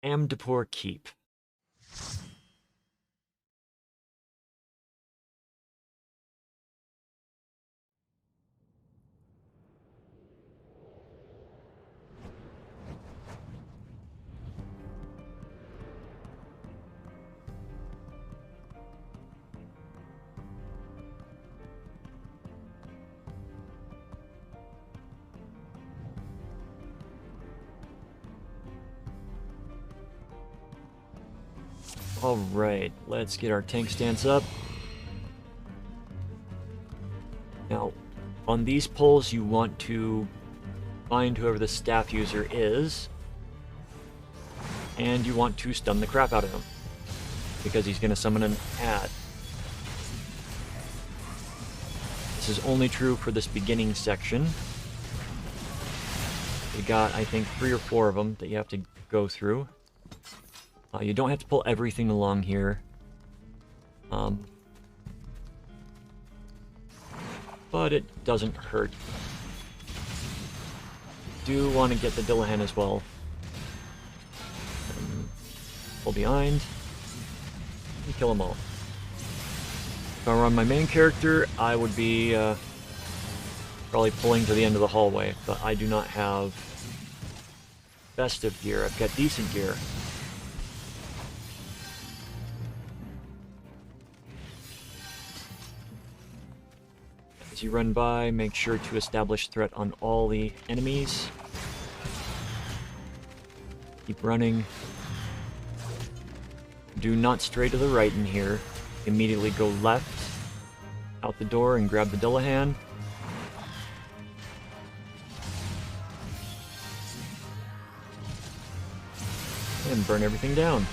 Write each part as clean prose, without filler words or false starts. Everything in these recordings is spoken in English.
Amdapor Keep. Alright, let's get our tank stance up. Now, on these poles, you want to find whoever the staff user is, and you want to stun the crap out of him, because he's going to summon an ad. This is only true for this beginning section. You got, I think, 3 or 4 of them that you have to go through. You don't have to pull everything along here. But it doesn't hurt. Do want to get the Dillahan as well. Pull behind. And kill them all. If I were on my main character, I would be probably pulling to the end of the hallway, but I do not have festive gear. I've got decent gear. As you run by, make sure to establish threat on all the enemies. Keep running. Do not stray to the right in here. Immediately go left out the door and grab the Dillahan. And burn everything down.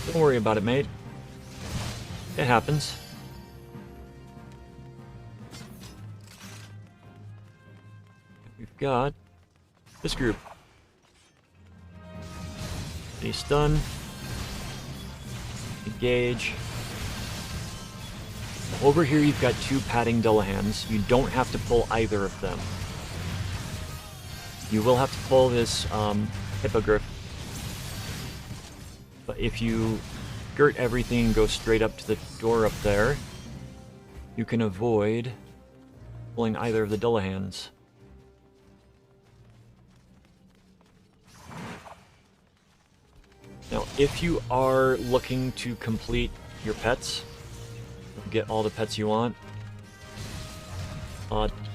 Don't worry about it, mate. It happens. We've got this group. They stun. Engage. Over here you've got 2 padding Dillahans. You don't have to pull either of them. You will have to pull this Hippogriff. But if you skirt everything and go straight up to the door up there, you can avoid pulling either of the Dillahans. Now, if you are looking to complete your pets, get all the pets you want,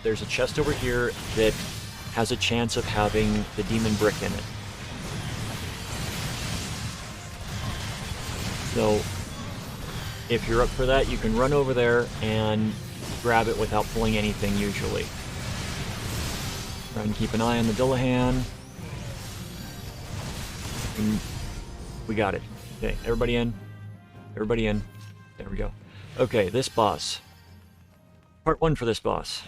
there's a chest over here that has a chance of having the demon brick in it. So, if you're up for that, you can run over there and grab it without pulling anything usually. Try and keep an eye on the Dillahan. And we got it. Okay, everybody in. Everybody in. There we go. Okay, this boss. Part 1 for this boss.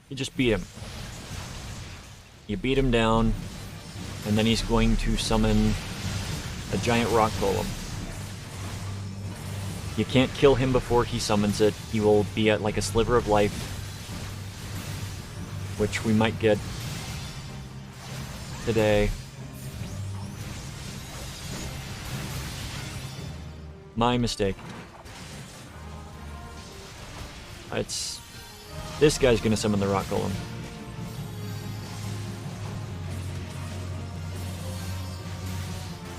You just beat him. You beat him down, and then he's going to summon a giant rock golem. You can't kill him before he summons it. He will be at like a sliver of life, which we might get today. My mistake. This guy's gonna summon the rock golem.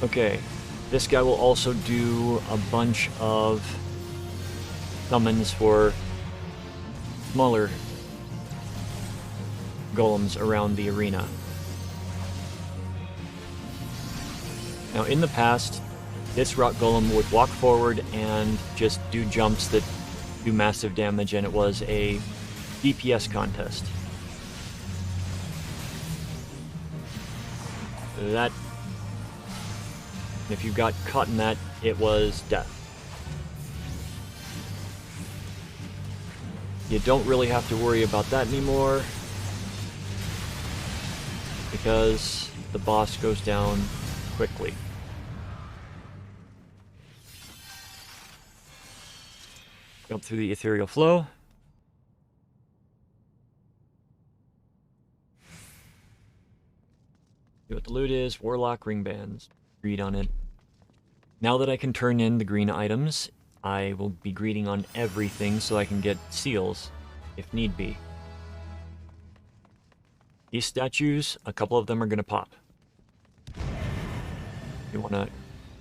Okay, this guy will also do a bunch of summons for smaller golems around the arena. Now, in the past, this rock golem would walk forward and just do jumps that do massive damage, and it was a DPS contest. That, if you got caught in that, it was death. You don't really have to worry about that anymore, because the boss goes down quickly. Jump through the ethereal flow. See what the loot is. Warlock ring bands. Greed on it. Now that I can turn in the green items, I will be greeting on everything so I can get seals, if need be. These statues, a couple of them are going to pop. You want to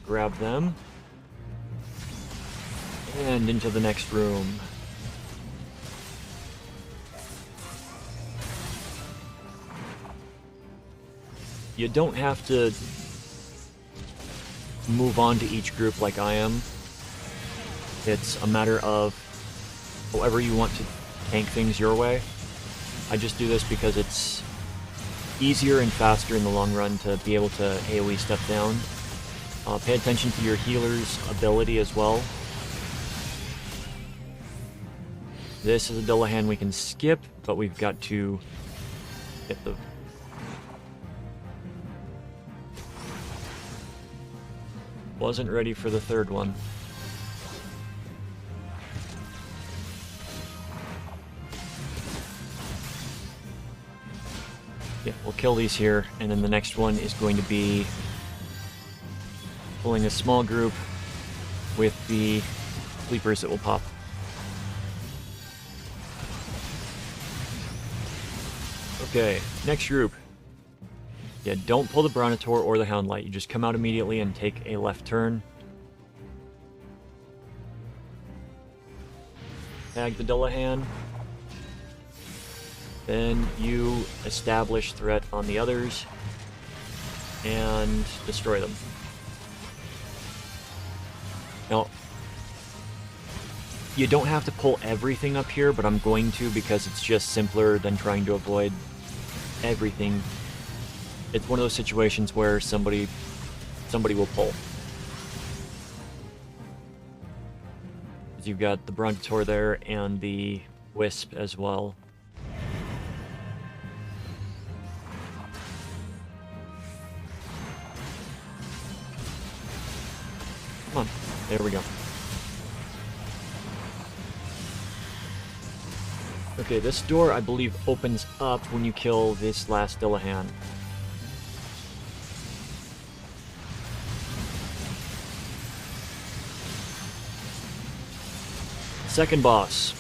grab them. And into the next room. You don't have to move on to each group like I am. It's a matter of however you want to tank things your way. I just do this because it's easier and faster in the long run to be able to AoE step down. Pay attention to your healer's ability as well. This is a Dillahan we can skip, but we've got to get the... Wasn't ready for the third one. Yeah, we'll kill these here, and then the next one is going to be pulling a small group with the sleepers that will pop. Okay, next group. Yeah, don't pull the Bronator or the Houndlight. You just come out immediately and take a left turn. Tag the Dillahan. Then you establish threat on the others and destroy them. Now, you don't have to pull everything up here, but I'm going to because it's just simpler than trying to avoid everything. It's one of those situations where somebody will pull. You've got the Bronator there and the Wisp as well. Come on, there we go. Okay, this door, I believe, opens up when you kill this last Dillahan. Second boss.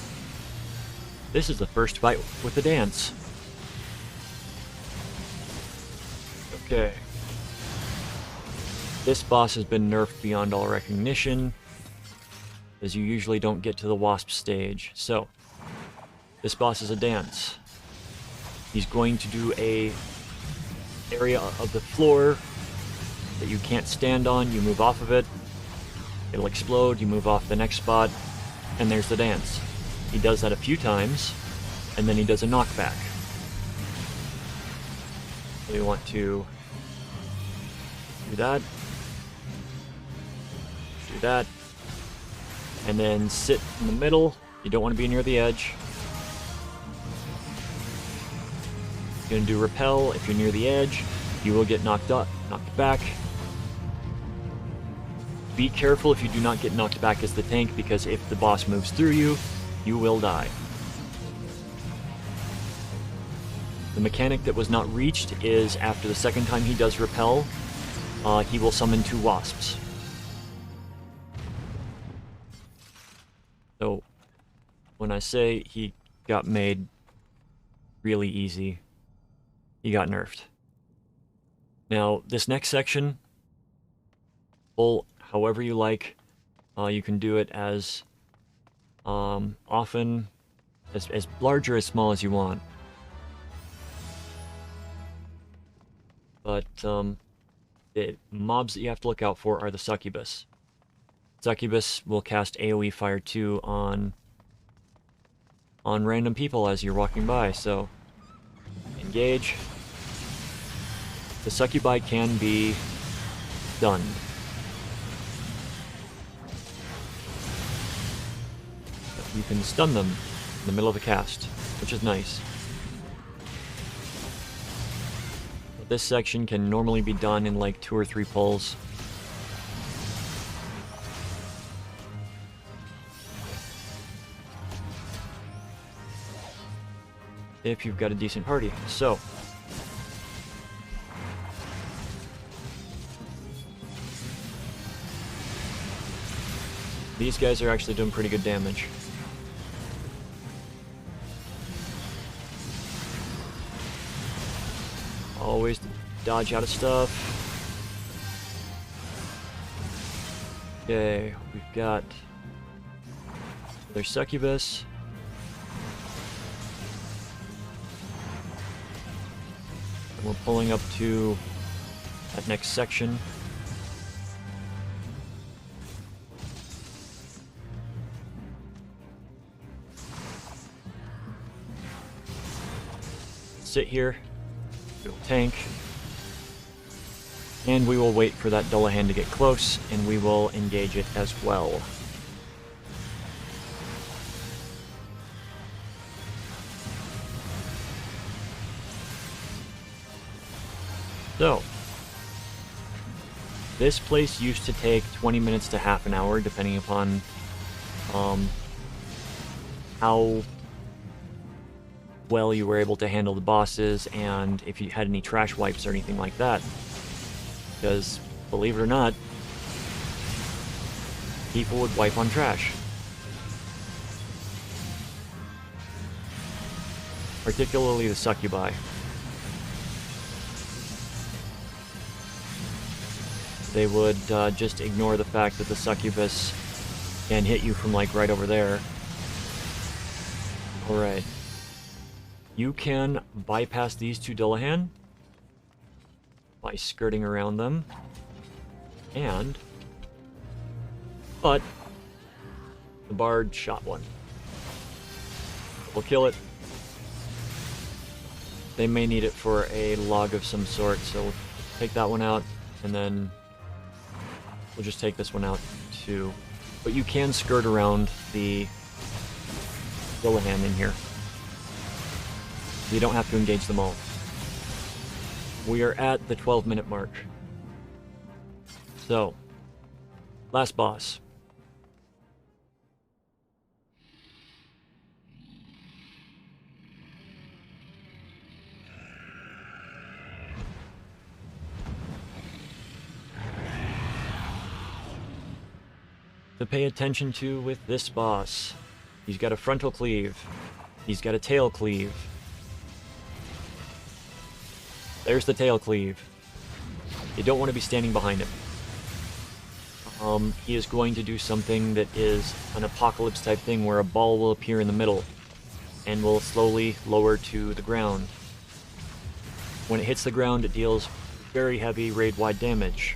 This is the first fight with the dance. Okay. This boss has been nerfed beyond all recognition, as you usually don't get to the Wasp stage. So, this boss is a dance. He's going to do a area of the floor that you can't stand on. You move off of it. It'll explode. You move off the next spot. And there's the dance. He does that a few times, and then he does a knockback. So you want to do that, and then sit in the middle. You don't want to be near the edge. You're going to do repel. If you're near the edge, you will get knocked back. Be careful if you do not get knocked back as the tank, because if the boss moves through you, you will die. The mechanic that was not reached is after the second time he does repel, he will summon 2 wasps. So, when I say he got made really easy, he got nerfed. Now, this next section, pull however you like. You can do it as often, as large or as small as you want. But the mobs that you have to look out for are the Succubus. Succubus will cast AoE Fire 2 on random people as you're walking by, so engage. The Succubi can be stunned. You can stun them in the middle of a cast, which is nice. But this section can normally be done in like 2 or 3 pulls. if you've got a decent party. So, these guys are actually doing pretty good damage. Always dodge out of stuff. Okay, we've got their succubus. And we're pulling up to that next section. Sit here, we'll tank, and we will wait for that Dullahan to get close, and we will engage it as well. So, this place used to take 20 minutes to half an hour, depending upon how well you were able to handle the bosses and if you had any trash wipes or anything like that. Because, believe it or not, people would wipe on trash. Particularly the succubi. They would just ignore the fact that the succubus can hit you from like right over there. Alright. You can bypass these two Dullahan by skirting around them. But the bard shot one. We'll kill it. They may need it for a log of some sort, so we'll take that one out, and then we'll just take this one out too. But you can skirt around the Dullahan in here. You don't have to engage them all. We are at the 12-minute mark. So, last boss. To pay attention to with this boss. He's got a frontal cleave. He's got a tail cleave. There's the tail cleave. You don't want to be standing behind him. He is going to do something that is an apocalypse type thing where a ball will appear in the middle and will slowly lower to the ground. When it hits the ground, it deals very heavy raid-wide damage.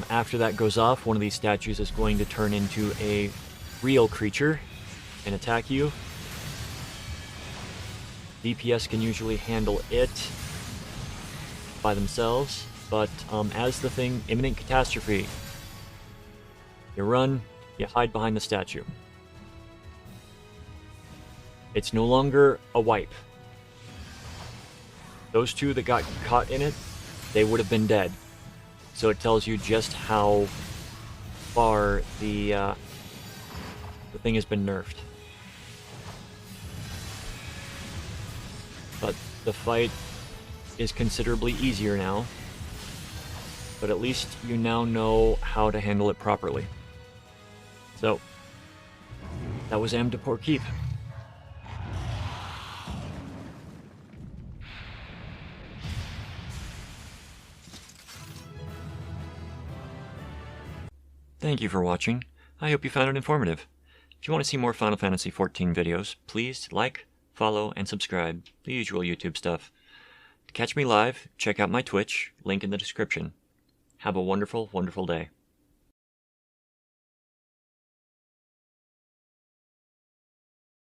After that goes off, one of these statues is going to turn into a real creature and attack you. DPS can usually handle it by themselves, but as the thing, imminent catastrophe, you run, you hide behind the statue. It's no longer a wipe. Those two that got caught in it, they would have been dead. So it tells you just how far the thing has been nerfed. But the fight is considerably easier now. But at least you now know how to handle it properly. So, that was Amdapor Keep. Thank you for watching. I hope you found it informative. If you want to see more Final Fantasy XIV videos, please like, follow, and subscribe. The usual YouTube stuff. To catch me live, check out my Twitch, link in the description. Have a wonderful, wonderful day.